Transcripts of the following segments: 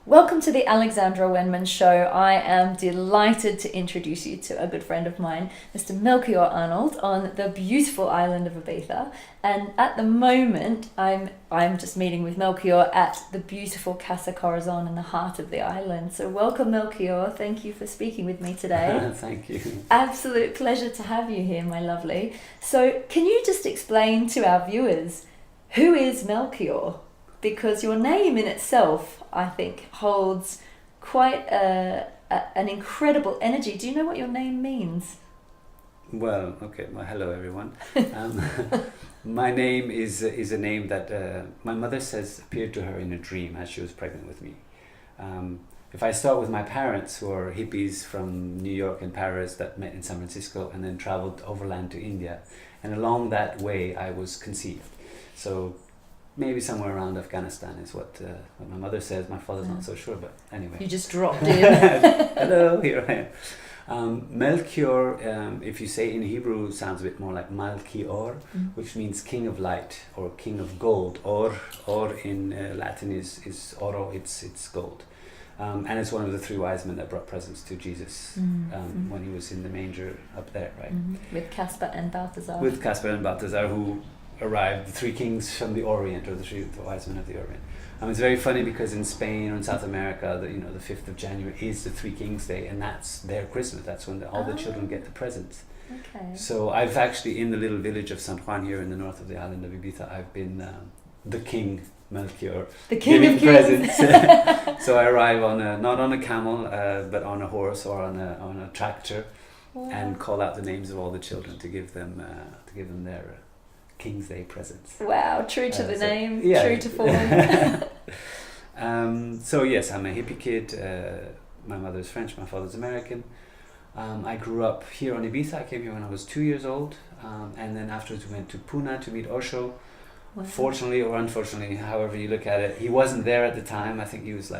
Welcome to the Alexandra Wenman Show. I am delighted to introduce you to a good friend of mine, Mr. Melchior Arnold, on the beautiful island of Ibiza. And at the moment, I'm just meeting with Melchior at the beautiful Casa Corazon in the heart of the island. So welcome, Melchior. Thank you for speaking with me today. Thank you. Absolute pleasure to have you here, my lovely. So can you just explain to our viewers, who is Melchior? Because your name in itself, I think, holds quite an incredible energy. Do you know what your name means? Well, okay. Well, hello, everyone. My name is a name that my mother says appeared to her in a dream as she was pregnant with me. If I start with my parents, who are hippies from New York and Paris that met in San Francisco and then traveled overland to India, and along that way I was conceived. So maybe somewhere around Afghanistan is what my mother says. My father's not so sure, but anyway. You just dropped in. Hello, here I am. Melchior, if you say in Hebrew, sounds a bit more like Malchior, which means king of light or king of gold. Or in Latin is oro, it's gold. And it's one of the three wise men that brought presents to Jesus when he was in the manger up there, right? With Caspar and Balthazar. With Caspar and Balthazar, who arrived, the three kings from the Orient, or the wise men of the Orient. It's very funny because in Spain or in South America, the 5th of January is the Three Kings Day, and that's their Christmas. That's when all the children get the presents. Okay. So I've actually, in the little village of San Juan here in the north of the island of Ibiza, I've been the King Melchior, the King giving of Kings. presents. So I arrive not on a camel, but on a horse or on a tractor, and call out the names of all the children to give them their King's Day presents. Wow, true to the name, yeah. True to form. So yes, I'm a hippie kid. My mother's French, my father's American. I grew up here on Ibiza. I came here when I was 2 years old, and then afterwards we went to Pune to meet Osho. Wow. Fortunately or unfortunately, however you look at it, he wasn't there at the time. I think he was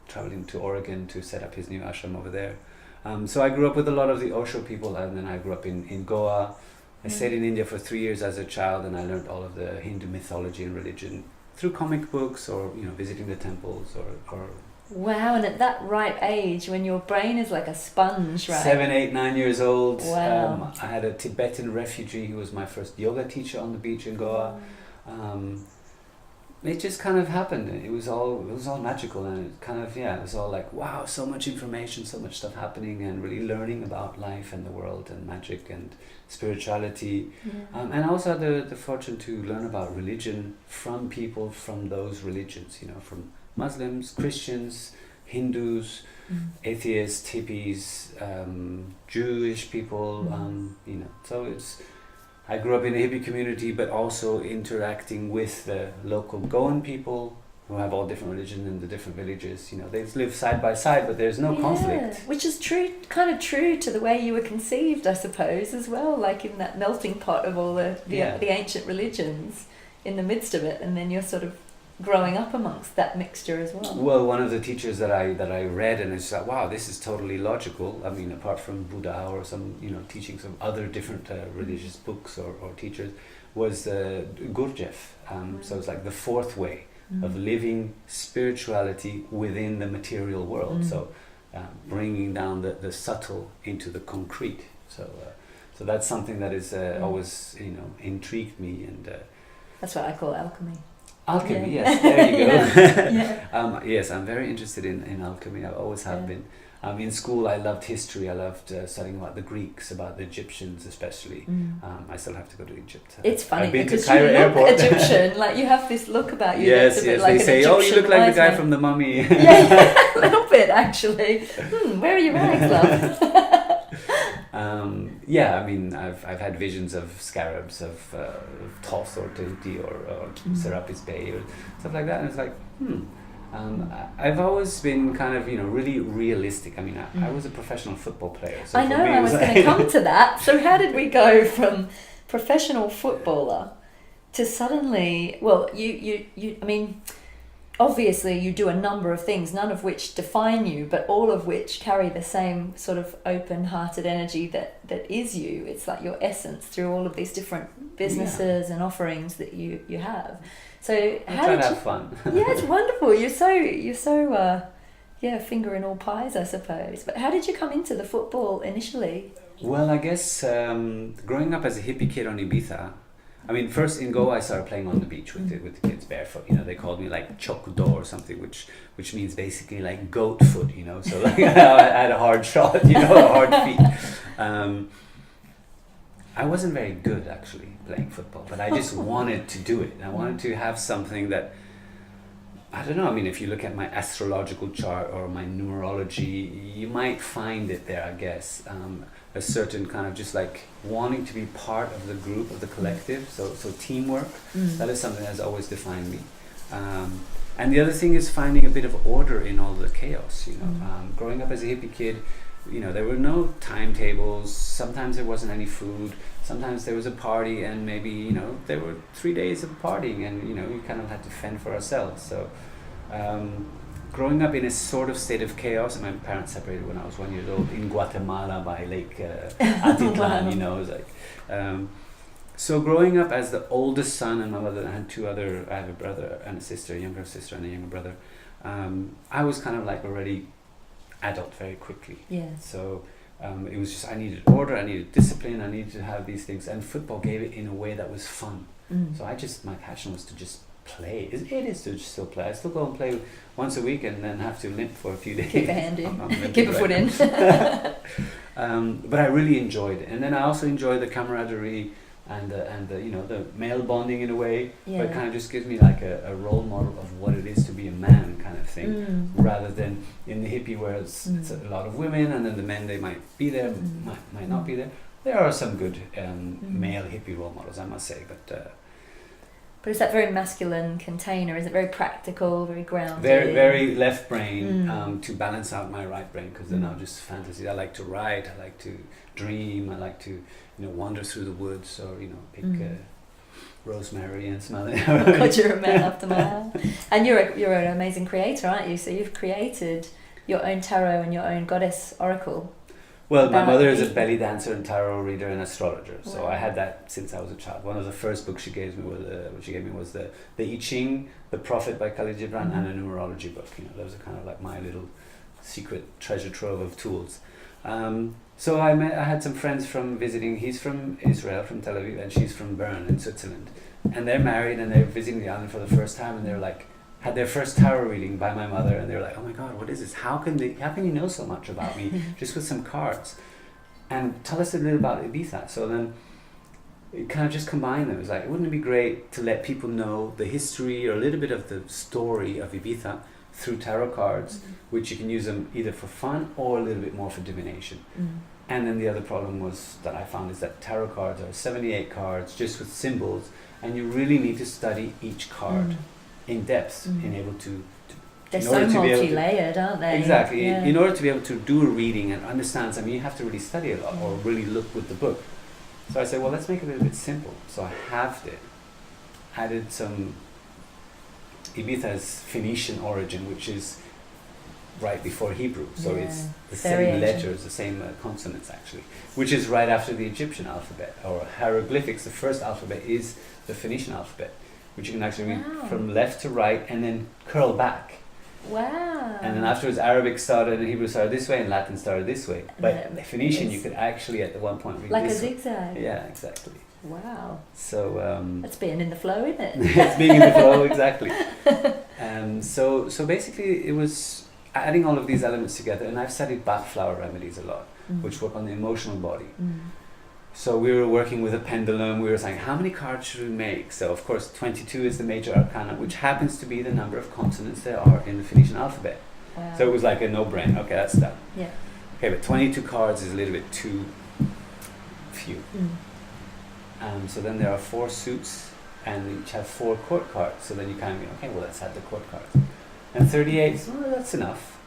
traveling to Oregon to set up his new ashram over there. So I grew up with a lot of the Osho people, and then I grew up in Goa. I stayed in India for 3 years as a child, and I learned all of the Hindu mythology and religion through comic books or visiting the temples or Wow, and at that ripe age, when your brain is like a sponge, right? 7, 8, 9 years old. Wow. I had a Tibetan refugee who was my first yoga teacher on the beach in Goa. It just kind of happened. It was all magical, and it was all like, wow, so much information, so much stuff happening, and really learning about life and the world and magic and spirituality. And I also had the fortune to learn about religion from people from those religions, from Muslims, Christians, Hindus, atheists, hippies, Jewish people, so I grew up in a hippie community, but also interacting with the local Goan people who have all different religions in the different villages. They live side by side, but there's no conflict. Which is kind of true to the way you were conceived, I suppose, as well, like in that melting pot of all the ancient religions in the midst of it, and then you're sort of growing up amongst that mixture as well. Well, one of the teachers that I read, and it's like, wow, this is totally logical. I mean, apart from Buddha or some teachings of other different religious books or teachers, was Gurdjieff. So it's like the fourth way of living spirituality within the material world. So bringing down the subtle into the concrete. So that's something that is always intrigued me, and that's what I call alchemy. Alchemy, yes, there you go. Yes, I'm very interested in alchemy. I always have been. In school, I loved history. I loved studying about the Greeks, about the Egyptians especially. I still have to go to Egypt. It's funny I've been because to Cairo you look Airport. Egyptian, like you have this look about you. Yes, that's a bit yes. like They say, Egyptian "Oh, you look like the guy man. from The Mummy." Yeah, a little bit actually. Where are your rags, love? I mean, I've had visions of scarabs, of Thoth or Tahiti or Serapis Bay or stuff like that, and it's like, I've always been kind of, really realistic. I mean, I was a professional football player. So I know, I was going to come to that. So how did we go from professional footballer to suddenly, well, you I mean, obviously you do a number of things, none of which define you, but all of which carry the same sort of open-hearted energy that is you. It's like your essence through all of these different businesses and offerings that you have. So I try to have fun. Yeah, it's wonderful. You're so finger in all pies, I suppose. But how did you come into the football initially? Well, I guess growing up as a hippie kid on Ibiza, I mean, first in Goa I started playing on the beach with the kids barefoot. You know, they called me like Chokudo or something, which means basically like goat foot. You know, so like I had a hard shot, you know, a hard feet. I wasn't very good actually playing football, but I just wanted to do it. I wanted to have something that, I don't know, I mean, if you look at my astrological chart or my numerology, you might find it there, I guess. A certain kind of just like wanting to be part of the group, of the collective, so teamwork, that is something that's always defined me. And the other thing is finding a bit of order in all the chaos, you know. Growing up as a hippie kid, you know, there were no timetables, sometimes there wasn't any food, sometimes there was a party and maybe, you know, there were 3 days of partying and, you know, we kind of had to fend for ourselves. So growing up in a sort of state of chaos, and my parents separated when I was 1 year old in Guatemala by Lake Atitlan, you know, it was like, so growing up as the oldest son, and my mother had I have a brother and a sister, a younger sister and a younger brother, I was kind of like already adult very quickly. Yeah. So it was just, I needed order, I needed discipline, I needed to have these things, and football gave it in a way that was fun. So my passion was to just play. It is to still play. I still go and play once a week and then have to limp for a few days. Keep a hand in, keep a foot in. But I really enjoyed it, and then I also enjoy the camaraderie and the you know, the male bonding in a way. But it kind of just gives me like a role model of what it is to be a man kind of thing, rather than in the hippie where it's a lot of women and then the men, they might be there, might not be there. There are some good male hippie role models, I must say, but is that very masculine container? Is it very practical, very grounded? Very, very left brain to balance out my right brain, because then I'll just fantasy. I like to write, I like to dream, I like to, you know, wander through the woods, or, you know, pick rosemary and smell it. God, you're a man after my heart. And you're an amazing creator, aren't you? So you've created your own tarot and your own goddess oracle. Well, my mother is a belly dancer and tarot reader and astrologer, so I had that since I was a child. One of the first books she gave me was the I Ching, The Prophet by Khalil Gibran, and a numerology book. You know, those are kind of like my little secret treasure trove of tools. So I had some friends from visiting. He's from Israel, from Tel Aviv, and she's from Bern in Switzerland, and they're married and they're visiting the island for the first time, and they're like, had their first tarot reading by my mother, and they're like, oh my God, what is this? How can you know so much about me just with some cards? And tell us a little about Ibiza. So then it kind of just combined them. It was like, wouldn't it be great to let people know the history or a little bit of the story of Ibiza through tarot cards, which you can use them either for fun or a little bit more for divination. And then the other problem was that I found is that tarot cards are 78 cards just with symbols, and you really need to study each card in depth in able to they're so multi-layered, aren't they? Exactly. Yeah. In order to be able to do a reading and understand something, you have to really study a lot or really look with the book. So I said, well, let's make it a little bit simple. So I halved it, added some Ibiza's Phoenician origin, which is right before Hebrew. So it's the same letters, the same consonants actually, which is right after the Egyptian alphabet or hieroglyphics. The first alphabet is the Phoenician alphabet, which you can actually read from left to right and then curl back. Wow. And then afterwards Arabic started and Hebrew started this way and Latin started this way. But Phoenician you could actually at the one point read like this a zigzag. way. Yeah, exactly. Wow. So that's being in the flow, isn't it? it's being in the flow, exactly. So basically it was adding all of these elements together, and I've studied Bach flower remedies a lot, which work on the emotional body. So we were working with a pendulum. We were saying, how many cards should we make? So of course 22 is the major arcana, which happens to be the number of consonants there are in the Phoenician alphabet. Wow. So it was like a no-brainer. Okay, that's done. Yeah. Okay, but 22 cards is a little bit too few. So then there are 4 suits, and they each have 4 court cards. So then you kind of go, okay, well, let's add the court cards. And 38, well, that's enough.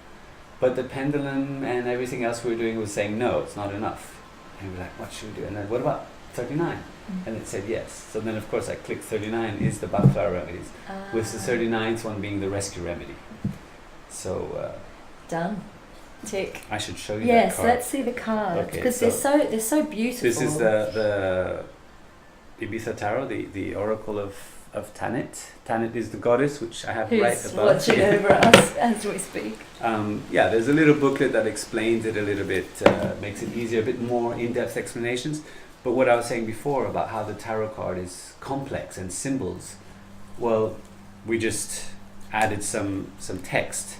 But the pendulum and everything else we were doing was saying, no, it's not enough. And we were like, what should we do? And then, what about 39? And it said yes. So then, of course, I clicked 39 is the Bach flower remedies, with the 39th one being the rescue remedy. So done. Tick. I should show you that yes, card. let's see the cards, because they're so beautiful. This is the Ibiza Tarot, the Oracle of Tanit. Tanit is the goddess, which I have Who's right above. watching over us as we speak. Yeah, there's a little booklet that explains it a little bit, makes it easier, a bit more in-depth explanations. But what I was saying before about how the tarot card is complex and symbols, well, we just added some text.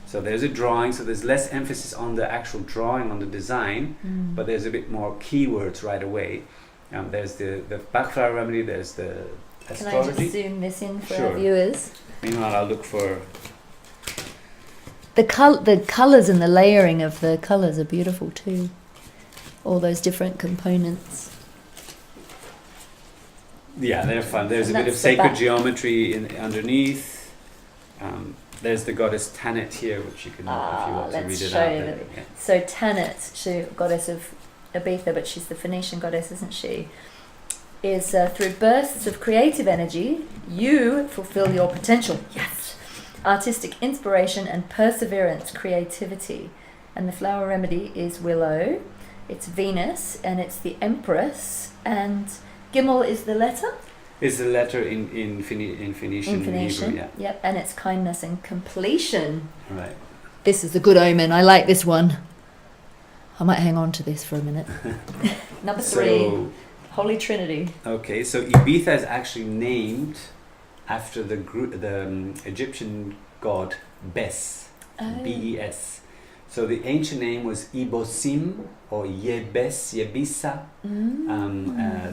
So there's a drawing, so there's less emphasis on the actual drawing, on the design, but there's a bit more keywords right away. There's the Bach flower remedy, there's the astrology. Can I just zoom this in for Sure. our viewers? Meanwhile, I'll look for... The colours and the layering of the colours are beautiful too. All those different components. Yeah, they're fun. There's And a bit of that's the sacred back. geometry underneath. There's the goddess Tanit here, which you can, if you want to let's read it show out. you then, that. yeah. So Tanit, she goddess of Ibiza, but she's the Phoenician goddess, isn't she? Is through bursts of creative energy, you fulfill your potential. Yes, artistic inspiration and perseverance, creativity, and the flower remedy is willow. It's Venus, and it's the Empress, and Gimel is the letter. Is the letter in Phoenician, Hebrew, yeah. Yep, and it's kindness and completion. Right. This is a good omen. I like this one. I might hang on to this for a minute. Number 3, So, Holy Trinity. okay, so Ibiza is actually named after the Egyptian god Bes, B-E-S. So the ancient name was Ibosim or Yebes, Yebisa.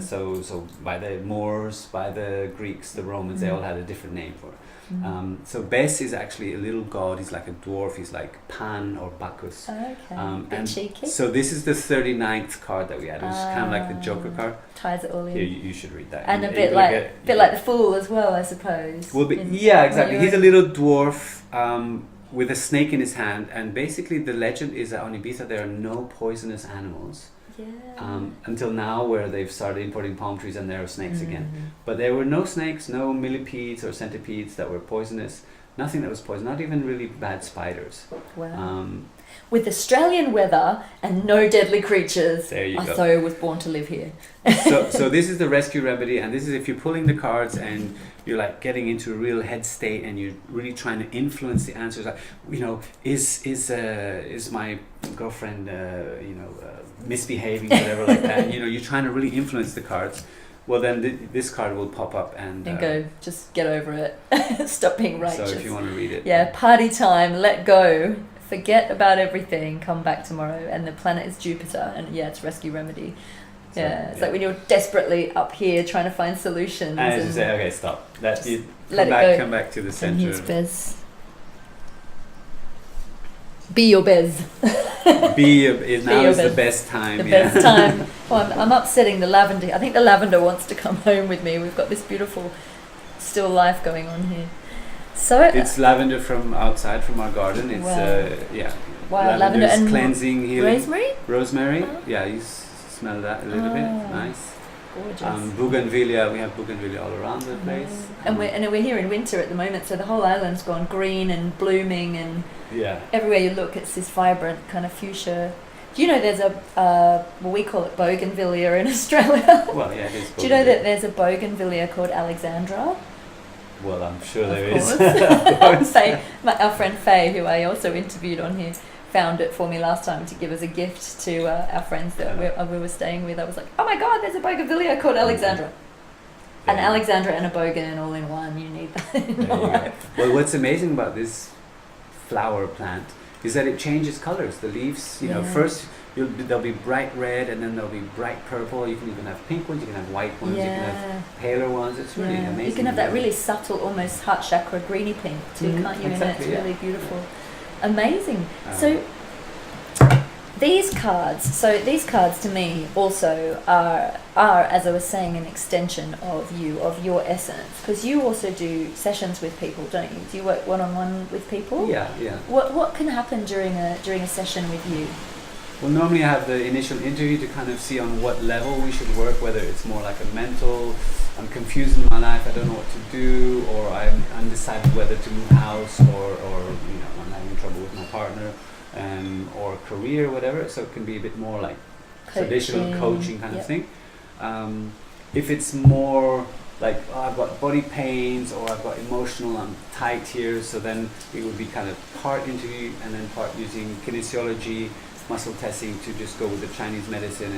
So by the Moors, by the Greeks, the Romans, they all had a different name for it. So Bes is actually a little god. He's like a dwarf. He's like Pan or Bacchus. Okay, bit and cheeky. so this is the 39th card that we had. It's kind of like the Joker card. Ties it all in. Here, you should read that. And a You're bit gonna like like the Fool as well, I suppose. Well, In- yeah, exactly. when He's a you're- little dwarf with a snake in his hand, and basically the legend is that on Ibiza there are no poisonous animals Yeah. until now, where they've started importing palm trees and there are snakes again. But there were no snakes, no millipedes or centipedes that were poisonous. Nothing that was poison. Not even really bad spiders. Wow. With Australian weather and no deadly creatures, There you I go. thought I was born to live here. So this is the rescue remedy, and this is if you're pulling the cards and you're like getting into a real head state and you're really trying to influence the answers. Like, you know, is my girlfriend misbehaving, whatever like that. You know, you're trying to really influence the cards. Well, then this card will pop up and Go, just get over it. Stop being righteous. So if you want to read it, Yeah, party time, let go. Forget about everything, come back tomorrow. And the planet is Jupiter, and yeah, it's rescue remedy. So, Yeah, it's like when you're desperately up here trying to find solutions. And I just say, okay, stop. That you let it go. come back to the And center. here's Bez. Be your Bez. Now your is the best- best time. The yeah. best time. Well, I'm upsetting the lavender. I think the lavender wants to come home with me. We've got this beautiful still life going on here. So It's lavender from outside from our garden. It's Wow. Wow, lavender Lavender's and cleansing, healing. rosemary. Rosemary. Oh. Yeah, you smell that a little bit. Oh. Nice. Gorgeous. Bougainvillea. We have bougainvillea all around the place. And we're here in winter at the moment, so the whole island's gone green and blooming, and Yeah. everywhere you look, it's this vibrant kind of fuchsia. Do you know there's a well, we call it bougainvillea in Australia? Well, yeah, it is. Do you know that there's a bougainvillea called Alexandra? Well, I'm sure there Of is. course. Our friend Faye, who I also interviewed on here, found it for me last time to give as a gift to our friends that we were staying with. I was like, oh my god, there's a bougainvillea called Alexandra. An Yeah. Alexandra and a bogan all in one. You need that in There your you go. life. Well, what's amazing about this flower plant is that it changes colors. The leaves, you know, Yeah. first they'll be bright red, and then they'll be bright purple. You can even have pink ones. You can have white ones. You can have paler ones. It's really Yeah. amazing. You can have that really subtle, almost heart chakra greeny pink too, Mhm, can't you? exactly, And it's yeah. really beautiful. Amazing. Um, So these cards to me also are, as I was saying, an extension of you, of your essence, because you also do sessions with people, don't you? Do you work one-on-one with people? Yeah, yeah. What can happen during a session with you? Well, normally I have the initial interview to kind of see on what level we should work, whether it's more like a mental, I'm confused in my life, I don't know what to do, or I'm undecided whether to move house, or you know, I'm having trouble with my partner, or career, whatever. So it can be a bit more like traditional coaching kind of Yep. thing. If it's more like, oh, I've got body pains or I've got emotional, I'm tight here. So then it would be kind of part interview and then part using kinesiology, muscle testing to just go with the Chinese medicine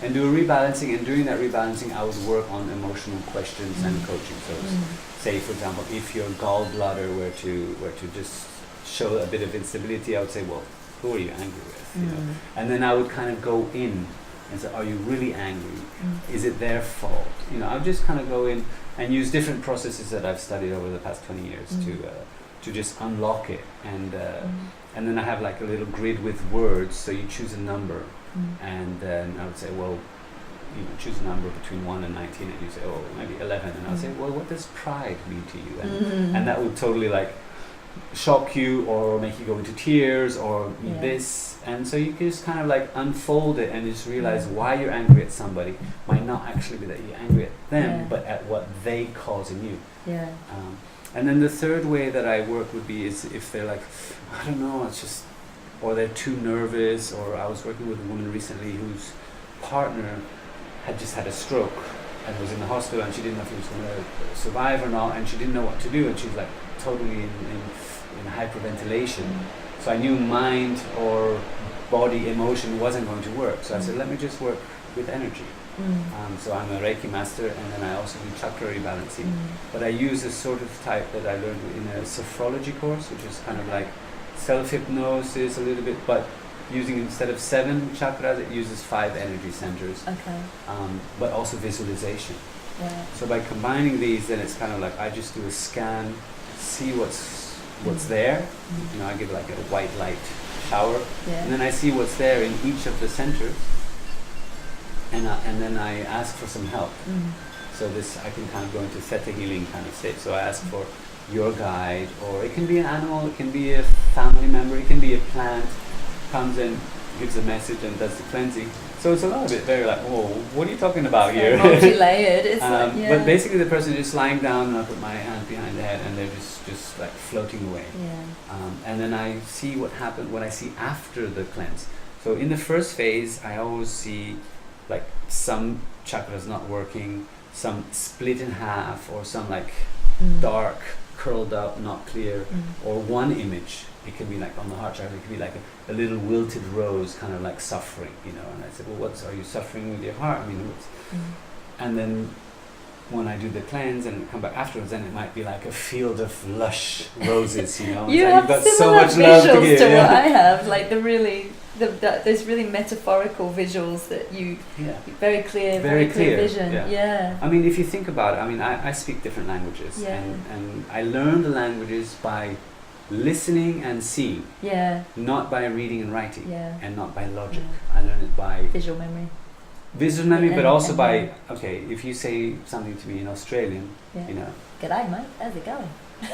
and do a rebalancing. And during that rebalancing, I would work on emotional questions and coaching. So say, for example, if your gallbladder were to just show a bit of instability, I would say, well, who are you angry with? You know? And then I would kind of go in and say, are you really angry? Is it their fault? You know, I would just kind of go in and use different processes that I've studied over the past 20 years to just unlock it. And then I have like a little grid with words, so you choose a number, and then I would say, well, you know, choose a number between 1 and 19, and you say, oh, maybe 11, and I'll say, well, what does pride mean to you? And that would totally like shock you or make you go into tears or this, and so you can just kind of like unfold it and just realize why you're angry at somebody might not actually be that you're angry at them, but at what they cause in you. And then the third way that I work would be is if they're like, I don't know, it's just, or they're too nervous, or I was working with a woman recently whose partner had just had a stroke and was in the hospital, and she didn't know if he was going to survive or not, and she didn't know what to do, and she was like totally in hyperventilation. So I knew mind or body emotion wasn't going to work. So I said, let me just work with energy. So I'm a Reiki master, and then I also do chakra rebalancing. But I use a sort of type that I learned in a sophrology course, which is kind of like self-hypnosis a little bit, but using, instead of 7 chakras, it uses 5 energy centers. But also visualization. So by combining these, then it's kind of like I just do a scan, see what's there. You know, I give like a white light shower, and then I see what's there in each of the centers. And then I ask for some help. So this, I can kind of go into theta healing kind of state. So I ask for your guide, or it can be an animal, it can be a family member, it can be a plant, comes and gives a message and does the cleansing. So it's a lot of it very like, whoa, what are you talking about here? Multi-layered. It's But basically the person is just lying down, and I put my hand behind the head, and they're just like floating away. And then I see what happened, what I see after the cleanse. So in the first phase, I always see like some chakras not working, some split in half, or some like dark, curled up, not clear, or one image. It could be like on the heart chakra, it could be like a little wilted rose, kind of like suffering, you know. And I said, well, are you suffering with your heart? I mean, and then when I do the cleanse and come back afterwards, then it might be like a field of lush roses, you know. You so have you've got similar so much love to give. visuals to what I have, like those really metaphorical visuals that you very clear vision. I mean, if you think about it, I mean, I speak different languages, and I learn the languages by listening and seeing, not by reading and writing, and not by logic. I learn it by visual memory, but also by, okay, if you say something to me in Australian, you know, g'day mate, how's it going?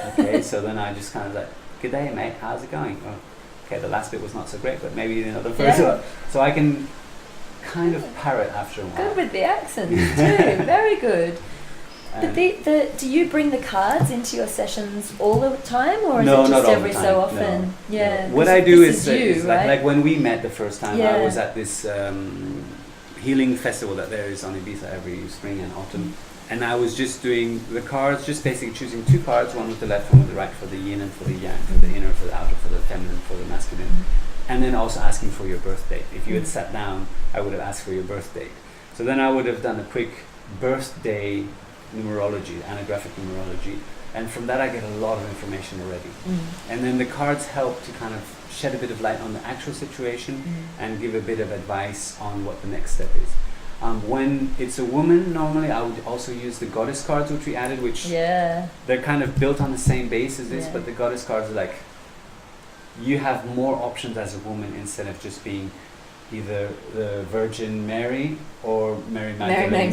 Okay, so then I just kind of like, g'day mate, how's it going? Oh, okay, the last bit was not so great, but maybe, you know, the first one. So I can kind of parrot after a while. Good with the accents too, very good. Do you bring the cards into your sessions all the time, or is it just every so often? No. What I do is right? like when we met the first time, I was at this healing festival that there is on Ibiza every spring and autumn, and I was just doing the cards, just basically choosing 2 cards, one with the left, one with the right, for the yin and for the yang, for the inner, for the outer, for the feminine, for the masculine, and then also asking for your birth date. If you had sat down, I would have asked for your birth date. So then I would have done a quick birthday numerology, anographic numerology, and from that I get a lot of information already. And then the cards help to kind of shed a bit of light on the actual situation and give a bit of advice on what the next step is. When it's a woman, normally I would also use the goddess cards, which we added, which they're kind of built on the same base as this, but the goddess cards are like, you have more options as a woman instead of just being either the Virgin Mary or Mary Magdalene.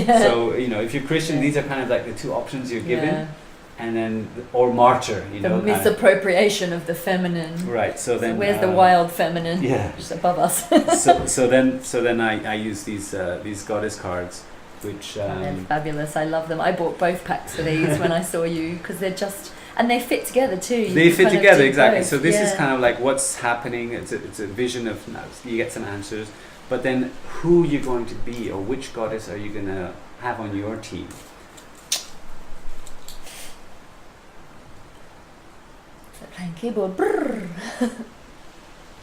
So, you know, if you're Christian, these are kind of like the 2 options you're given. And then, or martyr, you know. The misappropriation of the feminine. Right, so then... where's the wild feminine? Just above us. so then I use these goddess cards, which... they're fabulous, I love them. I bought both packs of these when I saw you, because they're just... And they fit together too. They fit together, exactly. Both. So this is kind of like what's happening. It's a vision of, you get some answers, but then who you're going to be, or which goddess are you going to have on your team. playing keyboard. Brrr.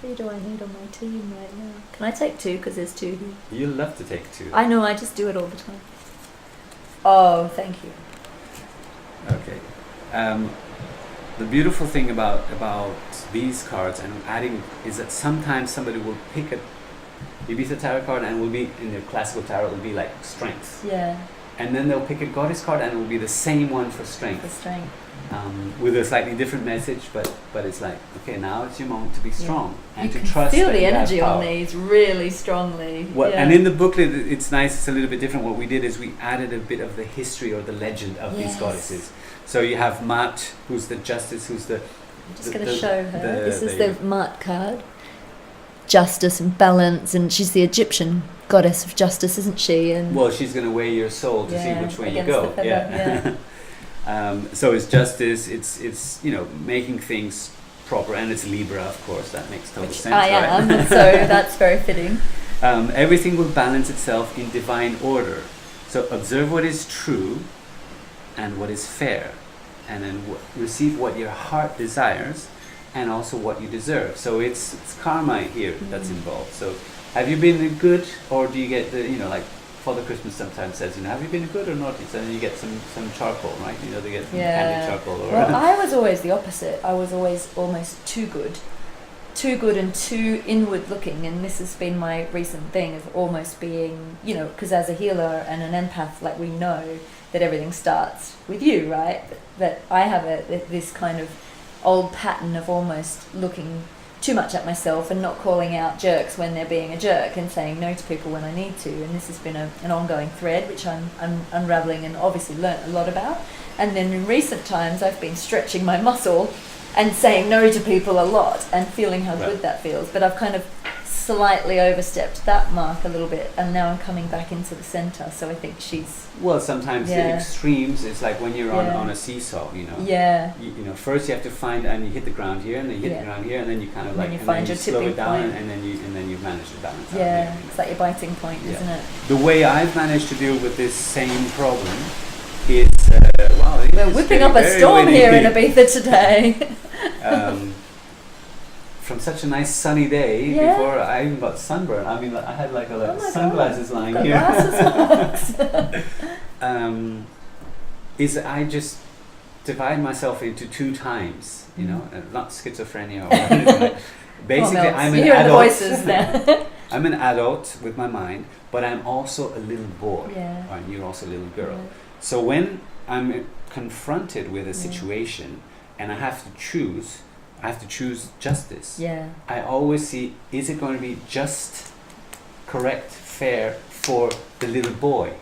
Who do I need on my team right now? Can I take 2 because there's 2 here? You love to take 2. I know, I just do it all the time. Oh, thank you. Okay. The beautiful thing about these cards and adding is that sometimes somebody will pick a Ibiza tarot card and will be in their classical tarot, it will be like strength. Yeah. And then they'll pick a goddess card and it will be the same one for strength. For strength. With a slightly different message, but it's like, okay, now it's your moment to be strong and you to trust. Feel that the you have energy on power. these really strongly. Well, yeah. and in the booklet, it's nice. It's a little bit different. What we did is we added a bit of the history or the legend of these goddesses. So you have Mat, who's the justice, who's the. I'm just going to show her. This is the Mat card. Justice and balance, and she's the Egyptian goddess of justice, isn't she? And well, she's going to weigh your soul to see which way you go. Yeah. So it's justice. It's making things proper, and it's Libra, of course. That makes total sense. I am, right? so that's very fitting. Everything will balance itself in divine order. So observe what is true and what is fair, and then receive what your heart desires, and also what you deserve. So it's karma here that's involved. So have you been good, or do you get the like Father Christmas sometimes says, have you been good or naughty? So then you get some charcoal, right? They get some candy charcoal. Or well, I was always the opposite. I was always almost too good and too inward looking, and this has been my recent thing of almost being, because as a healer and an empath, like, we know that everything starts with you, right? That I have this kind of old pattern of almost looking too much at myself and not calling out jerks when they're being a jerk, and saying no to people when I need to. And this has been an ongoing thread which I'm unraveling and obviously learnt a lot about. And then in recent times I've been stretching my muscle and saying no to people a lot and feeling how good that feels. But I've kind of slightly overstepped that mark a little bit, and now I'm coming back into the centre. So I think she's... Well, sometimes the extremes, it's like when you're on a seesaw, Yeah. First you have to find, and you hit the ground here, and then you hit the ground here, and then you kind of and then you slow it down, point. and then you manage to balance out. Yeah, it's like your biting point, isn't it? The way I've managed to deal with this same problem is, we're whipping up a storm here in Ibiza today. From such a nice sunny day, before I even got sunburned. I mean, I had like sunglasses lying here. Is I just divide myself into 2 times, not schizophrenia or anything. Basically, I'm an adult. Voices now. I'm an adult with my mind, but I'm also a little boy, and you're also a little girl. So when I'm confronted with a situation and I have to choose justice. Yeah. I always see, is it going to be just, correct, fair for the little boy?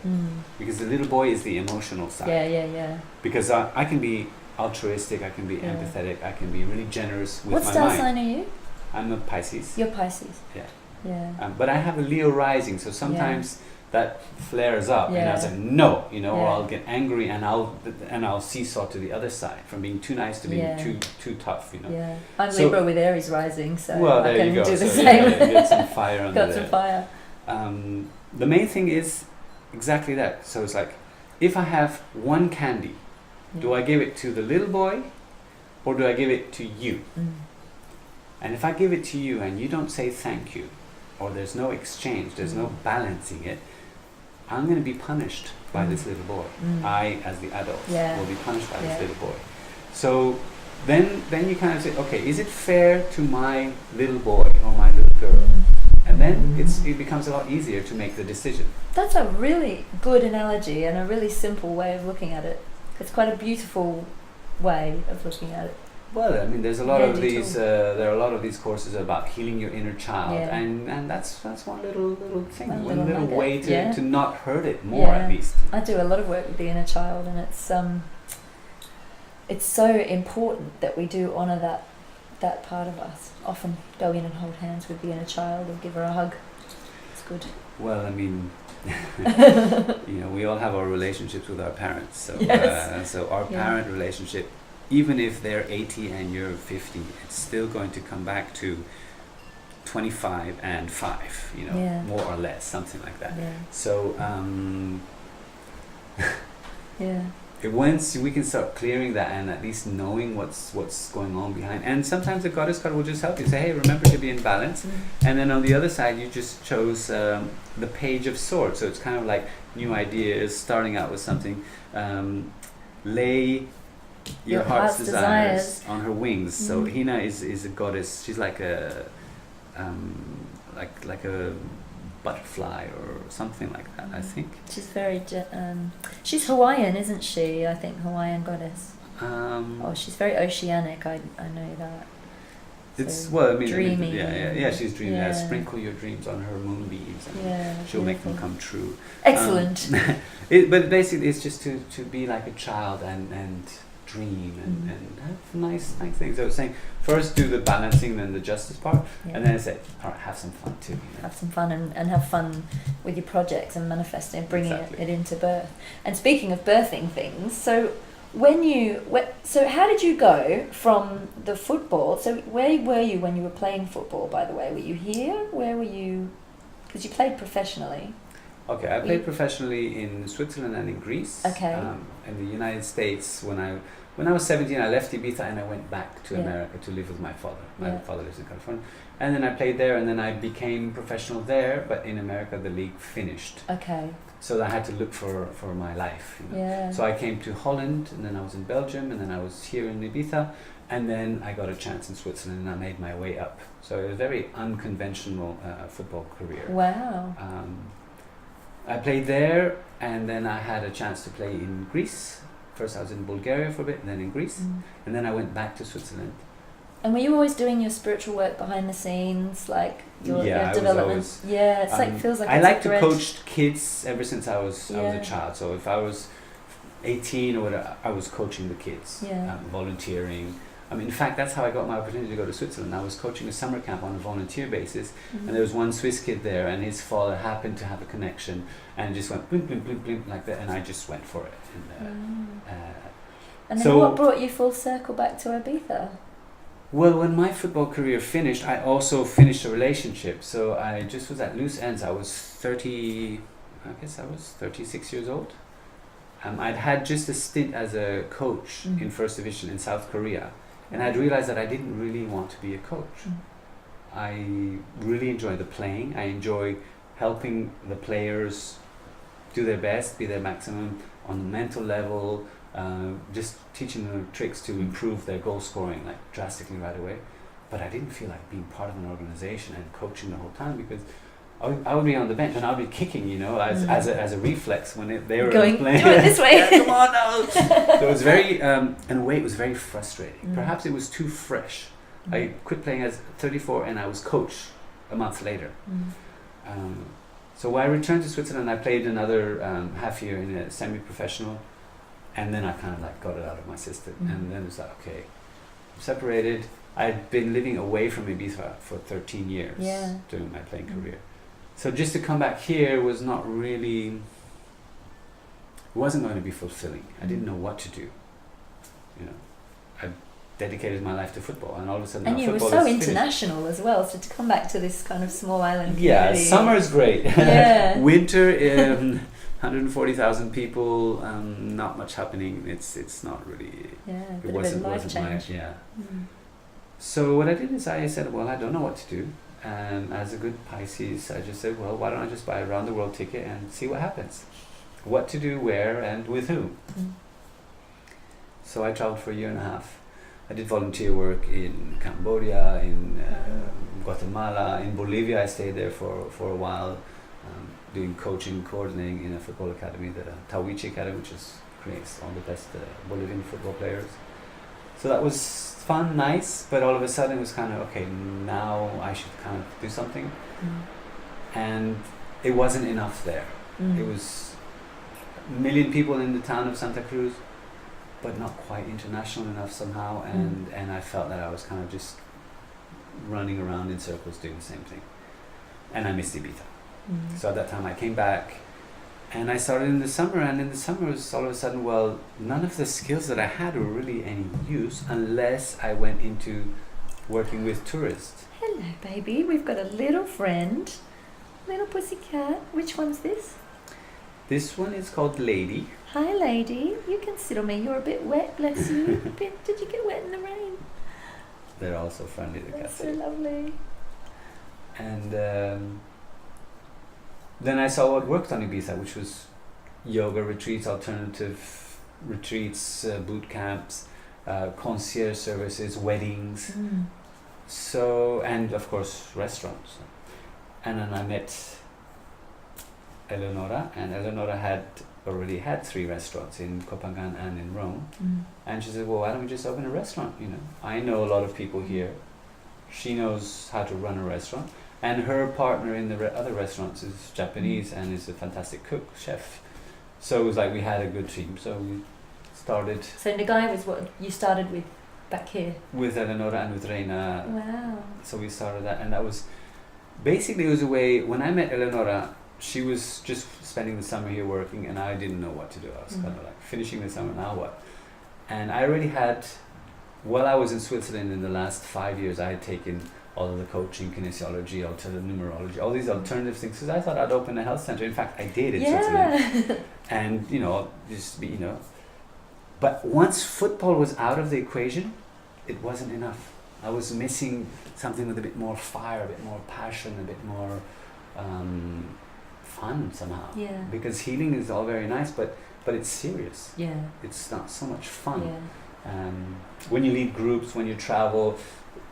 Because the little boy is the emotional side. Yeah. Because I can be altruistic, I can be empathetic, I can be really generous with my mind. What star sign are you? I'm a Pisces. You're Pisces. Yeah. But I have a Leo rising, so sometimes that flares up, and I was like, no, or I'll get angry and I'll seesaw to the other side, from being too nice to being too tough, Yeah, I'm Libra with Aries rising, so there I can you go. do the same. You get some fire under Got some fire. The main thing is exactly that. So it's like, if I have one candy, do I give it to the little boy, or do I give it to you? And if I give it to you and you don't say thank you, or there's no exchange, there's no balancing it, I'm going to be punished by this little boy. I, as the adult, will be punished by this little boy. So then you kind of say, okay, is it fair to my little boy or my little girl? And then it becomes a lot easier to make the decision. That's a really good analogy and a really simple way of looking at it. It's quite a beautiful way of looking at it. Well, I mean, there's a lot of these. There are a lot of these courses about healing your inner child, and that's one little thing, one little way to not hurt it more, at least. I do a lot of work with the inner child, and it's so important that we do honour that part of us. Often go in and hold hands with the inner child or give her a hug. It's good. Well, I mean, we all have our relationships with our parents. So, so our parent relationship, even if they're 80 and you're 50, it's still going to come back to 25 and 5, more or less, something like that. So, once we can start clearing that and at least knowing what's going on behind, and sometimes the goddess card will just help you say, hey, remember to be in balance. And then on the other side you just chose the Page of Swords, so it's kind of like new ideas, starting out with something. Lay your heart's desires on her wings. So Hina is a goddess. She's like a like a butterfly or something like that, I think. She's very she's Hawaiian, isn't she? I think Hawaiian goddess. She's very oceanic. I know that. It's so dreamy. Yeah. She's dreamy. Yeah. Sprinkle your dreams on her moonbeams, and she'll make them come true. Excellent. But basically, it's just to be like a child and dream and have nice things. I was saying, first do the balancing, then the justice part, and then I said, all right, have some fun too. Have some fun and have fun with your projects and manifesting, bringing it into birth. And speaking of birthing things, so so how did you go from the football? So where were you when you were playing football, by the way? Were you here? Where were you? Because you played professionally. Okay, I played professionally in Switzerland and in Greece. Okay. In the United States, when I was 17, I left Ibiza and I went back to America to live with my father. My father lives in California. And then I played there, and then I became professional there, but in America the league finished. Okay. So I had to look for my life. So I came to Holland, and then I was in Belgium, and then I was here in Ibiza, and then I got a chance in Switzerland, and I made my way up. So it was a very unconventional football career. Wow. I played there, and then I had a chance to play in Greece. First I was in Bulgaria for a bit, and then in Greece, and then I went back to Switzerland. And were you always doing your spiritual work behind the scenes, like your development? Feels like I like to coach kids ever since I was a child. So if I was 18 or whatever, I was coaching the kids, volunteering. In fact, that's how I got my opportunity to go to Switzerland. I was coaching a summer camp on a volunteer basis, and there was one Swiss kid there, and his father happened to have a connection, and just went blim, blim, blim, blim, like that, and I just went for it. And then what brought you full circle back to Ibiza? Well, when my football career finished, I also finished a relationship. So I just was at loose ends. I was 36 years old. I'd had just a stint as a coach in First Division in South Korea. And I'd realized that I didn't really want to be a coach. I really enjoy the playing. I enjoy helping the players do their best, be their maximum on the mental level, just teaching them tricks to improve their goal scoring like drastically right away. But I didn't feel like being part of an organization and coaching the whole time, because I would be on the bench and I would be kicking, as a reflex when they were going, playing. Do it this way. Come on now. So it was very, in a way, it was very frustrating. Perhaps it was too fresh. I quit playing as 34 and I was coach a month later. So when I returned to Switzerland, I played another half year in a semi-professional, and then I kind of got it out of my system. And then it was like, okay, I'm separated. I'd been living away from Ibiza for 13 years during my playing career. So just to come back here was not really, it wasn't going to be fulfilling. I didn't know what to do. I dedicated my life to football, and all of a sudden, and you were so international as well. So to come back to this kind of small island community. Summer is great. Winter, 140,000 people, not much happening. It's not really. It wasn't my. So what I did is I said, well, I don't know what to do. And as a good Pisces, I just said, well, why don't I just buy a round the world ticket and see what happens? What to do, where, and with whom. So I traveled for a year and a half. I did volunteer work in Cambodia, in Guatemala, in Bolivia. I stayed there for a while, doing coaching, coordinating in a football academy, the Tawichi Academy, which creates all the best Bolivian football players. So that was fun, nice, but all of a sudden it was kind of, okay, now I should kind of do something. And it wasn't enough there. It was a million people in the town of Santa Cruz, but not quite international enough somehow, and I felt that I was kind of just running around in circles doing the same thing. And I missed Ibiza. So at that time I came back, and I started in the summer, and in the summer it was all of a sudden, well, none of the skills that I had were really any use unless I went into working with tourists. Hello, baby. We've got a little friend, little pussycat. Which one's this? This one is called Lady. Hi, lady. You can sit on me. You're a bit wet, bless you. Did you get wet in the rain? They're also friendly, the That's cats. so lovely. And then I saw what worked on Ibiza, which was yoga retreats, alternative retreats, boot camps, concierge services, weddings. So, and of course restaurants. And then I met Eleonora, and Eleonora had already had 3 restaurants in Copenhagen and in Rome. And she said, well, why don't we just open a restaurant? You know, I know a lot of people here. She knows how to run a restaurant, and her partner in the other restaurants is Japanese and is a fantastic cook, chef. So it was like we had a good team. So we started. So Nagai was what you started with back here? With Eleonora and with Reina. Wow. So we started that, and that was basically, it was a way, when I met Eleonora, she was just spending the summer here working, and I didn't know what to do. I was kind of like, finishing the summer, now what? And I already had, while I was in Switzerland in the last 5 years, I had taken all of the coaching, kinesiology, alternative numerology, all these alternative things, because I thought I'd open a health center. In fact, I did in Switzerland. And, you know, just be, you know. But once football was out of the equation, it wasn't enough. I was missing something with a bit more fire, a bit more passion, a bit more fun somehow. Yeah. Because healing is all very nice, but it's serious. Yeah. It's not so much fun. Yeah. When you lead groups, when you travel,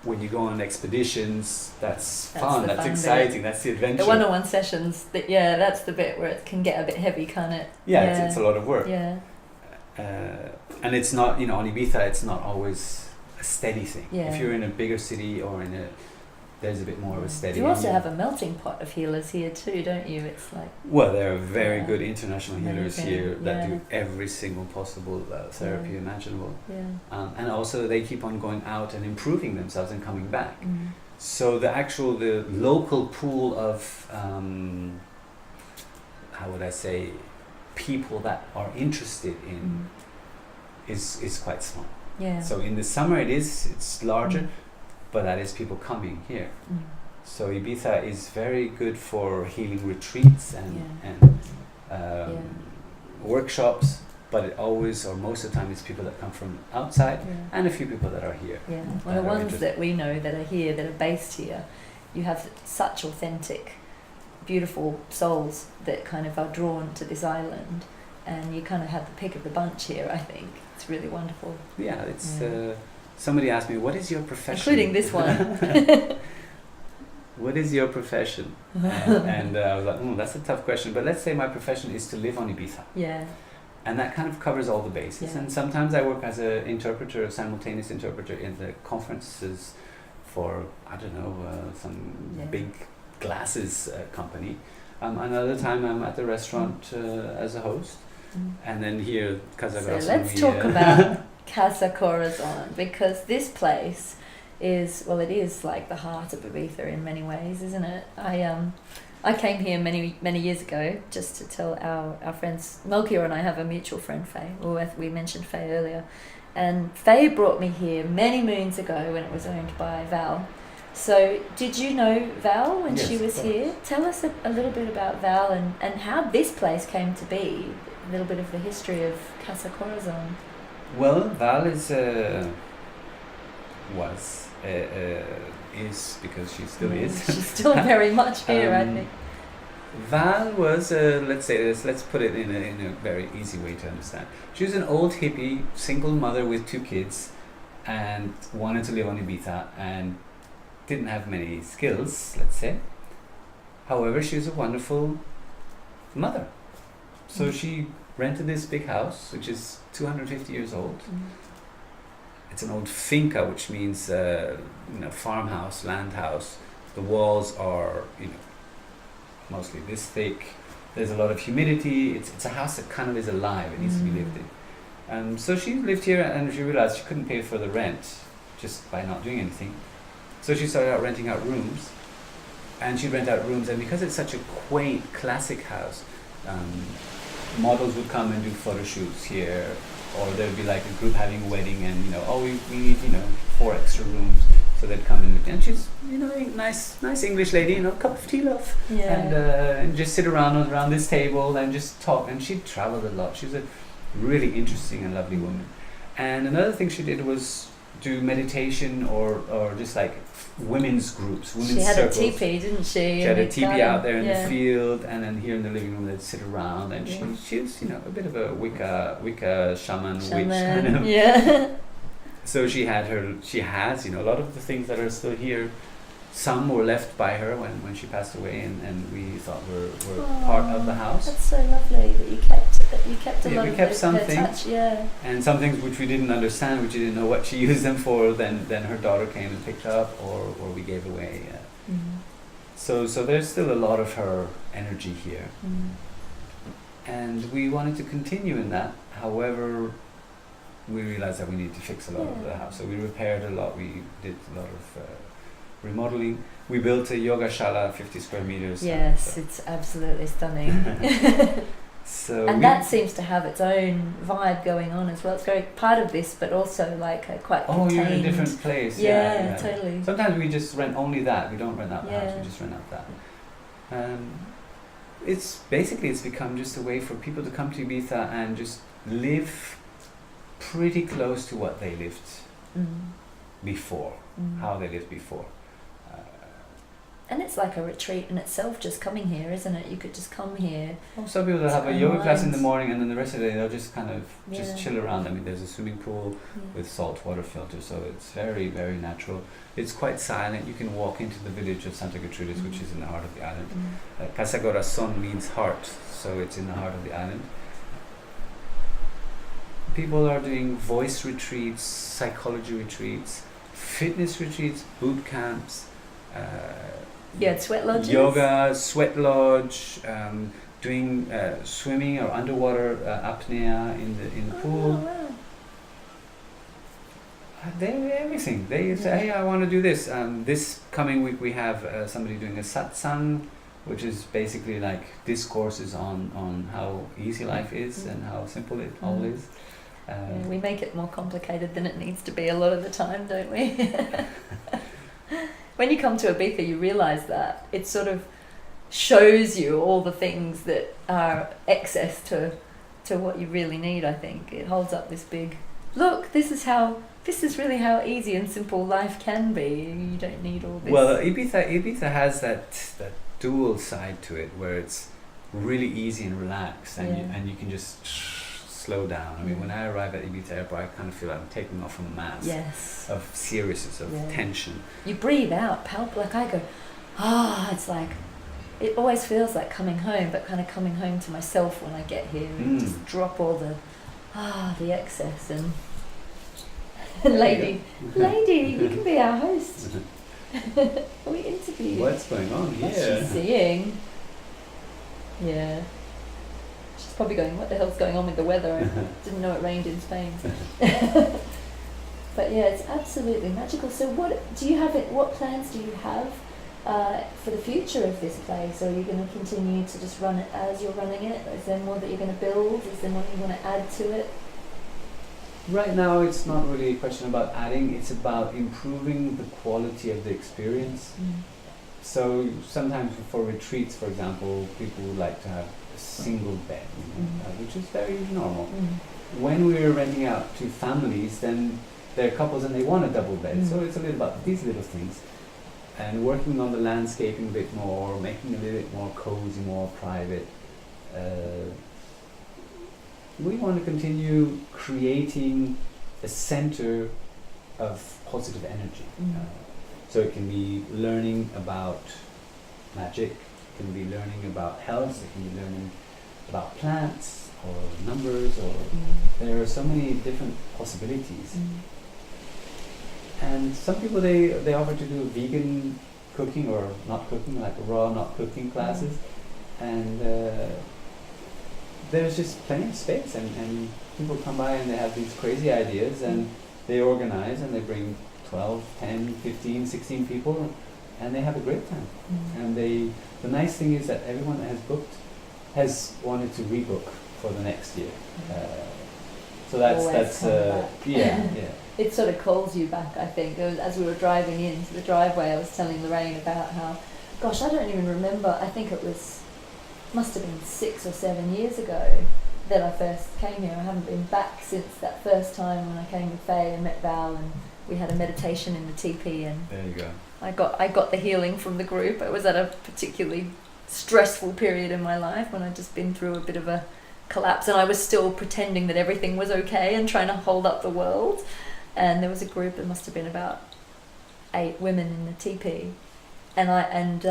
when you go on expeditions, that's fun, that's fun exciting, bit. that's the adventure. The one-on-one sessions, that's the bit where it can get a bit heavy, can't it? Yeah. It's a lot of work. Yeah. And it's not, you know, on Ibiza, it's not always a steady thing. Yeah. If you're in a bigger city or there's a bit more of a steady. You also have a melting pot of healers here too, don't you? It's like. Well, there are very good international healers Amazing. here that do every single possible therapy imaginable. Yeah. And also they keep on going out and improving themselves and coming back. So the local pool of, how would I say, people that are interested in is quite small. Yeah. So in the summer it's larger, but that is people coming here. So Ibiza is very good for healing retreats and workshops, but it always, or most of the time, it's people that come from outside and a few people that are here. Yeah. Well, the ones that we know that are here, that are based here, you have such authentic, beautiful souls that kind of are drawn to this island, and you kind of have the pick of the bunch here. I think it's really wonderful. Yeah, it's. Somebody asked me, "What is your profession?" Including this one. What is your profession? And I was like, that's a tough question. But let's say my profession is to live on Ibiza. Yeah. And that kind of covers all the bases. Yeah. And sometimes I work as an interpreter, a simultaneous interpreter in the conferences for, I don't know, some big glasses company. Another time I'm at the restaurant as a host. And then here, Casa Corazon. So let's talk about Casa Corazon, because this place is, well, it is like the heart of Ibiza in many ways, isn't it? I came here many years ago just to tell our friends. Melchior and I have a mutual friend, Faye. We mentioned Faye earlier. And Faye brought me here many moons ago when it was owned by Val. So did you know Val when she was here? Tell us a little bit about Val and how this place came to be, a little bit of the history of Casa Corazon. Well, Val is because she still is. She's still very much here, I think. Val was, let's put it in a very easy way to understand. She was an old hippie, single mother with 2 kids, and wanted to live on Ibiza, and didn't have many skills, let's say. However, she was a wonderful mother. So she rented this big house, which is 250 years old. It's an old finca, which means farmhouse, land house. The walls are mostly this thick. There's a lot of humidity. It's a house that kind of is alive. It needs to be lived in. So she lived here, and she realized she couldn't pay for the rent just by not doing anything. So she started out renting out rooms, and she'd rent out rooms. And because it's such a quaint, classic house, models would come and do photo shoots here, or there'd be like a group having a wedding, and we need 4 extra rooms, so they'd come in. And she's a nice English lady, cup of tea, love, and just sit around this table and just talk. And she'd traveled a lot. She's Really interesting and lovely woman. And another thing she did was do meditation or just like women's groups, women's She had circles. a teepee, didn't she? She had a teepee garden. out there in Yeah. the field, and then here in the living room they'd sit around, and Yeah. she was, you know, a bit of a Wicca shaman, witch kind of. Yeah. So she has, you know, a lot of the things that are still here. Some were left by her when she passed away, and we thought were part of the house. That's so lovely that you kept a Yeah, lot we of kept her some things. touch. Yeah. And some things which we didn't understand, which we didn't know what she used them for, then her daughter came and picked up, or we gave away. So there's still a lot of her energy here. And we wanted to continue in that. However, we realized that we needed to fix a lot of the house. So we repaired a lot, we did a lot of remodeling. We built a yoga shala, 50 square meters. Yes, it's absolutely stunning. And that seems to have its own vibe going on as well. It's very part of this, but also like a quite contained. You're in a different place. Yeah, totally. Sometimes we just rent only that. We don't rent out the house. Yeah. We just rent out that. It's become just a way for people to come to Ibiza and just live pretty close to what they lived before, how they lived before. And it's like a retreat in itself, just coming here, isn't it? You could just come here. Some people that have a yoga class in the unwind. morning, and then the rest of the day they'll just kind of just Yeah. chill around. I mean, there's a swimming pool with salt water filter, so it's very, very natural. It's quite silent. You can walk into the village of Santa Gertrudis, which is in the heart of the island. Casa Corazon means heart, so it's in the heart of the island. People are doing voice retreats, psychology retreats, fitness retreats, boot camps. Sweat lodges. Yoga, sweat lodge, doing swimming or underwater apnea in the pool. Wow. They everything. They say, hey, I want to do this. This coming week we have somebody doing a satsang, which is basically like discourses on how easy life is and how simple it all is. We make it more complicated than it needs to be a lot of the time, don't we? When you come to Ibiza, you realise that it sort of shows you all the things that are excess to what you really need. I think it holds up this big look. This is really how easy and simple life can be. You don't need all this. Well, Ibiza has that dual side to it, where it's really easy and relaxed, and you can just slow down. I mean, when I arrive at Ibiza airport, I kind of feel like I'm taking off from a mask of seriousness, of tension. You breathe out, like I go, it's like, it always feels like coming home, but kind of coming home to myself when I get here and just drop all the excess and lady, you can be our host. We interview. What's going on here? What's she seeing? Yeah. She's probably going, what the hell's going on with the weather? I didn't know it rained in Spain. But yeah, it's absolutely magical. So what plans do you have for the future of this place? Or are you going to continue to just run it as you're running it? Is there more that you're going to build? Is there more you want to add to it? Right now, it's not really a question about adding, it's about improving the quality of the experience. So sometimes for retreats, for example, people would like to have a single bed, which is very normal. When we're renting out to families, then they're couples and they want a double bed. So it's a little about these little things. And working on the landscaping a bit more, making it a little bit more cozy, more private. We want to continue creating a center of positive energy. So it can be learning about magic, it can be learning about health, it can be learning about plants or numbers, or there are so many different possibilities. And some people, they offer to do vegan cooking or not cooking, like raw not cooking classes. And there's just plenty of space, and people come by and they have these crazy ideas, and they organize and they bring 12, 10, 15, 16 people, and they have a great time. And the nice thing is that everyone that has booked has wanted to rebook for the next year. So that's It sort of calls you back, I think. As we were driving into the driveway, I was telling Lorraine about how, gosh, I don't even remember, I think it must have been 6 or 7 years ago that I first came here. I haven't been back since that first time when I came with Faye and met Val, and we had a meditation in the teepee, and there you go. I got the healing from the group. I was at a particularly stressful period in my life when I'd just been through a bit of a collapse, and I was still pretending that everything was okay and trying to hold up the world. And there was a group, there must have been about 8 women in the teepee, and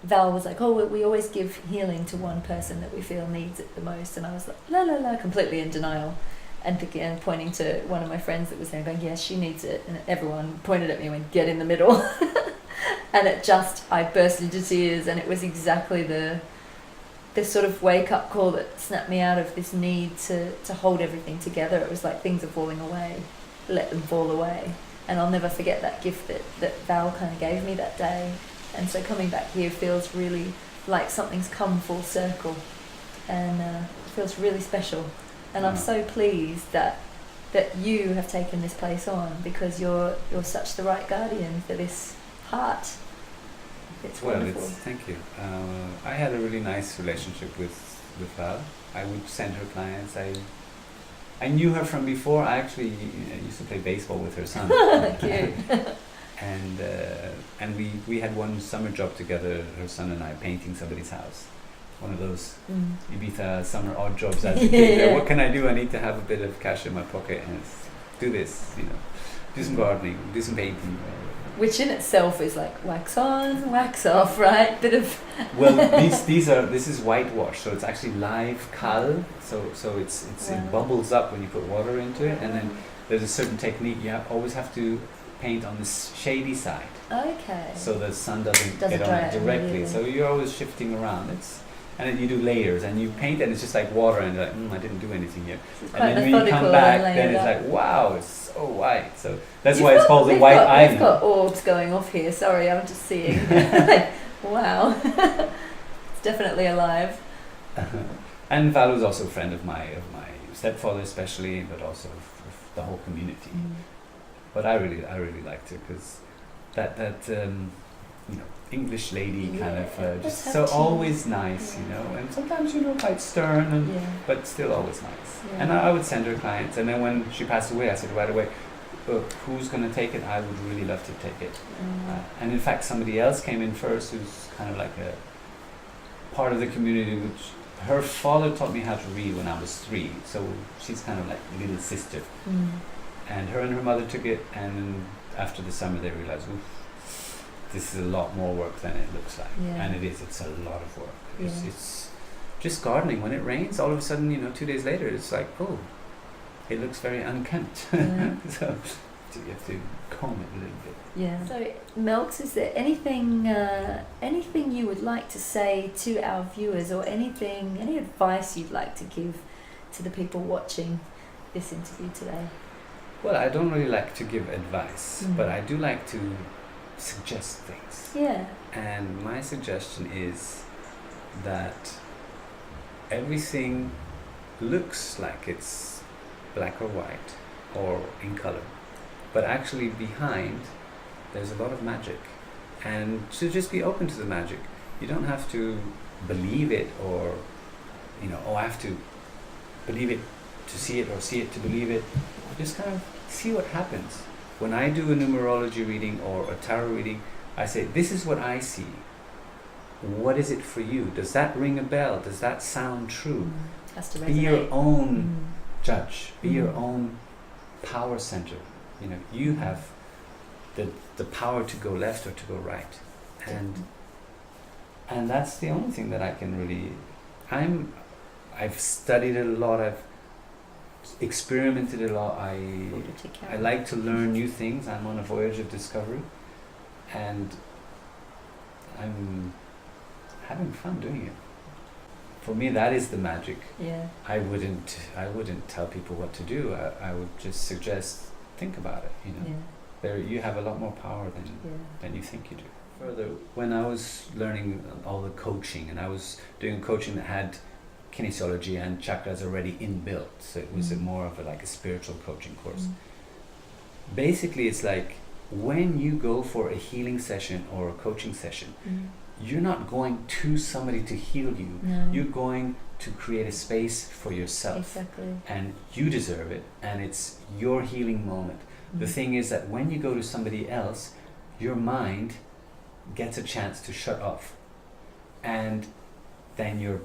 Val was like, oh, we always give healing to one person that we feel needs it the most. And I was like, la la la, completely in denial, and pointing to one of my friends that was there going, yes, she needs it. And everyone pointed at me and went, get in the middle. And I burst into tears, and it was exactly the sort of wake up call that snapped me out of this need to hold everything together. It was like things are falling away, let them fall away. And I'll never forget that gift that Val kind of gave me that day. And so coming back here feels really like something's come full circle, and it feels really special. And I'm so pleased that you have taken this place on, because you're such the right guardian for this heart. It's wonderful. Thank you. I had a really nice relationship with Val. I would send her clients. I knew her from before. I actually used to play baseball with her son. Cute. And we had one summer job together, her son and I, painting somebody's house. One of those Ibiza summer odd jobs as a kid. What can I do? I need to have a bit of cash in my pocket, and do this, do some gardening, do some painting. Which in itself is like wax on, wax off, right? Bit of. Well, this is whitewash, so it's actually live cal. So it bubbles up when you put water into it, and then there's a certain technique. You always have to paint on the shady side. Okay. So the sun doesn't get on it directly. So you're always shifting around. And then you do layers, and you paint, and it's just like water, and you're like, I didn't do anything here. And then when you come back, then it's like, wow, it's so white. So that's why it's called the white island. We've got orbs going off here. Sorry, I'm just seeing. Wow, it's definitely alive. And Val was also a friend of my stepfather, especially, but also of the whole community. But I really liked her, because that English lady kind of just so always nice, and sometimes quite stern, but still always nice. And I would send her clients, and then when she passed away, I said right away, look, who's going to take it? I would really love to take it. And in fact, somebody else came in first, who's kind of like a part of the community, which her father taught me how to read when I was 3, so she's kind of like little sister. And her mother took it, and after the summer they realized, this is a lot more work than it looks like. And it's a lot of work. It's just gardening. When it rains, all of a sudden, 2 days later, it's like, oh, it looks very unkempt. So you have to comb it a little bit. Yeah. So, Melks, is there anything you would like to say to our viewers, or any advice you'd like to give to the people watching this interview today? Well, I don't really like to give advice, but I do like to suggest things. Yeah. And my suggestion is that everything looks like it's black or white or in color, but actually behind there's a lot of magic, and to just be open to the magic. You don't have to believe it, or I have to believe it to see it, or see it to believe it. Just kind of see what happens. When I do a numerology reading or a tarot reading, I say, this is what I see. What is it for you? Does that ring a bell? Does that sound true? Has to resonate. Be your own judge. Be your own power center. You have the power to go left or to go right. And that's the only thing that I can really... I've studied it a lot. I've experimented a lot. I like to learn new things. I'm on a voyage of discovery, and I'm having fun doing it. For me, that is the magic. I wouldn't tell people what to do. I would just suggest, think about it. There you have a lot more power than you think you do. Further, when I was learning all the coaching, and I was doing coaching that had kinesiology and chakras already inbuilt, so it was more of a spiritual coaching course. Basically, it's like when you go for a healing session or a coaching session, you're not going to somebody to heal you. No. You're going to create a space for yourself. Exactly. And you deserve it, and it's your healing moment. The thing is that when you go to somebody else, your mind gets a chance to shut off, and then your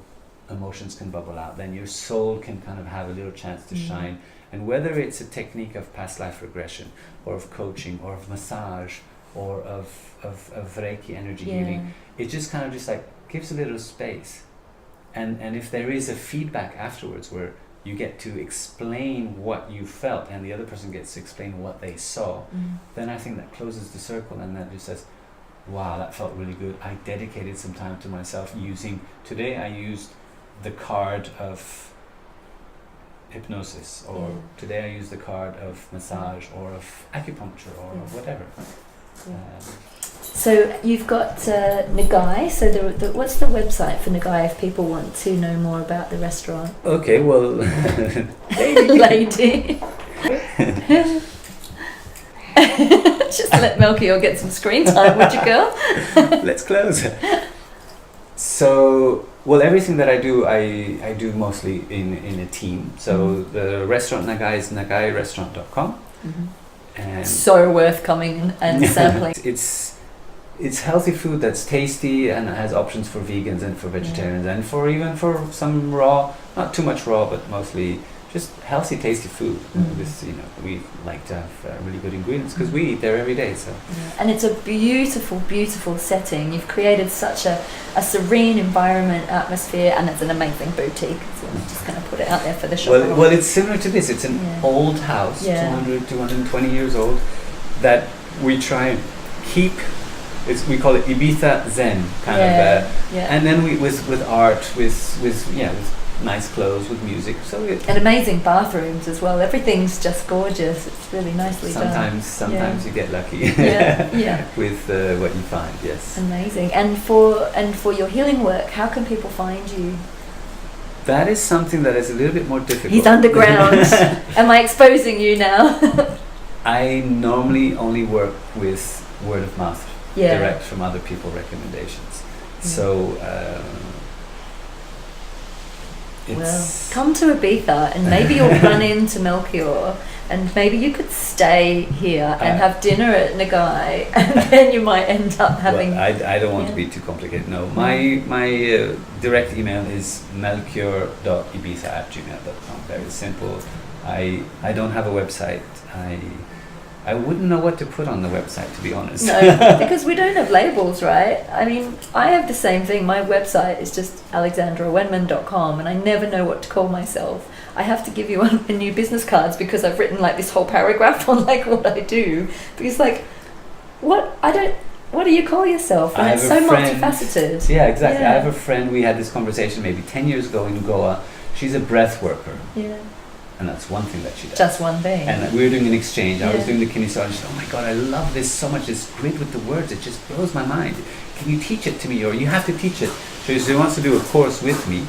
emotions can bubble out, then your soul can kind of have a little chance to shine. And whether it's a technique of past life regression, or of coaching, or of massage, or of Reiki energy healing, it just kind of just like gives a little space. And if there is a feedback afterwards where you get to explain what you felt and the other person gets to explain what they saw, then I think that closes the circle, and that just says, wow, that felt really good. I dedicated some time to myself today I used the card of hypnosis, or today I used the card of massage, or of acupuncture, or of whatever. So you've got Nagai. So what's the website for Nagai if people want to know more about the restaurant? Okay, well, lady. Just let Melchior get some screen time, would you, girl? Let's close. So, well, everything that I do mostly in a team. So the restaurant Nagai is nagairestaurant.com. And so worth coming and sampling. It's healthy food that's tasty and has options for vegans and for vegetarians and for some raw, not too much raw, but mostly just healthy, tasty food. We like to have really good ingredients because we eat there every day. So. And it's a beautiful, beautiful setting. You've created such a serene environment, atmosphere, and it's an amazing boutique. So I'm just going to put it out there for the shop. Well, it's similar to this. It's an old house, 200, 220 years old, that we try and keep. We call it Ibiza Zen kind of, and then we with art, with nice clothes, with music. And amazing bathrooms as well. Everything's just gorgeous. It's really nicely done. Sometimes you get lucky with what you find. Yes. Amazing. And for your healing work, how can people find you? That is something that is a little bit more difficult. He's underground. Am I exposing you now? I normally only work with word of mouth. Direct from other people recommendations. So come to Ibiza and maybe you'll run into Melchior, and maybe you could stay here and have dinner at Nagai, and then you might end up having... Well, I don't want to be too complicated, no. My direct email is melchior.ibiza@gmail.com. Very simple. I don't have a website. I wouldn't know what to put on the website, to be honest. No, because we don't have labels, right? I mean, I have the same thing. My website is just alexandrawenman.com, and I never know what to call myself. I have to give you a new business cards because I've written like this whole paragraph on like what I do. Because like, what do you call yourself? And it's so multifaceted. Yeah, exactly. Yeah. I have a friend, we had this conversation maybe 10 years ago in Goa. She's a breath worker. Yeah. And that's one thing that she does. Just one thing. And we were doing an exchange. I was doing the Kinesiology. And she said, oh my God, I love this so much. This grid with the words, it just blows my mind. Can you teach it to me? Or you have to teach it. So she wants to do a course with me.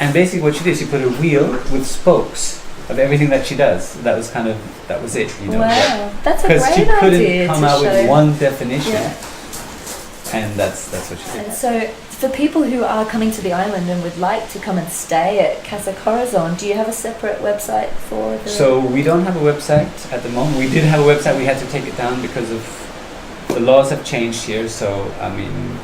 And basically what she did, she put a wheel with spokes of everything that she does. That was it. You know, wow, that's a great idea. Because she couldn't come out with one definition. Yeah. And that's what she did. And so for people who are coming to the island and would like to come and stay at Casa Corazon, do you have a separate website for the... So we don't have a website at the moment. We did have a website. We had to take it down because of the laws have changed here. So, I mean,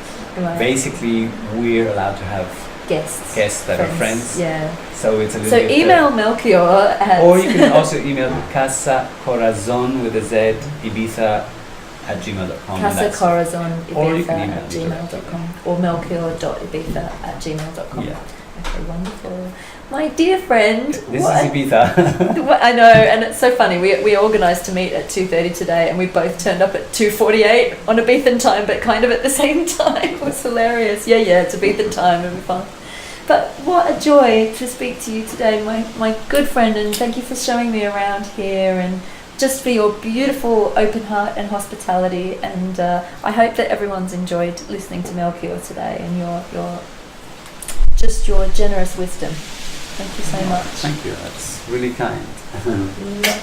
basically we're allowed to have guests that are friends. Yeah. So it's a little bit... So email Melchior at... Or you can also email Casa Corazon with a Z, Ibiza @gmail.com. Casa Corazon Ibiza@gmail.com or melchior.ibiza@gmail.com. Yeah. Okay, wonderful. My dear friend. This is Ibiza. I know, and it's so funny. We organised to meet at 2:30 today, and we both turned up at 2:48 on Ibizan time, but kind of at the same time. It was hilarious. Yeah, it's Ibizan time. It'll be fun. But what a joy to speak to you today, my good friend, and thank you for showing me around here and just for your beautiful open heart and hospitality, and I hope that everyone's enjoyed listening to Melchior today and your generous wisdom. Thank you so much. Thank you, that's really kind. Yeah.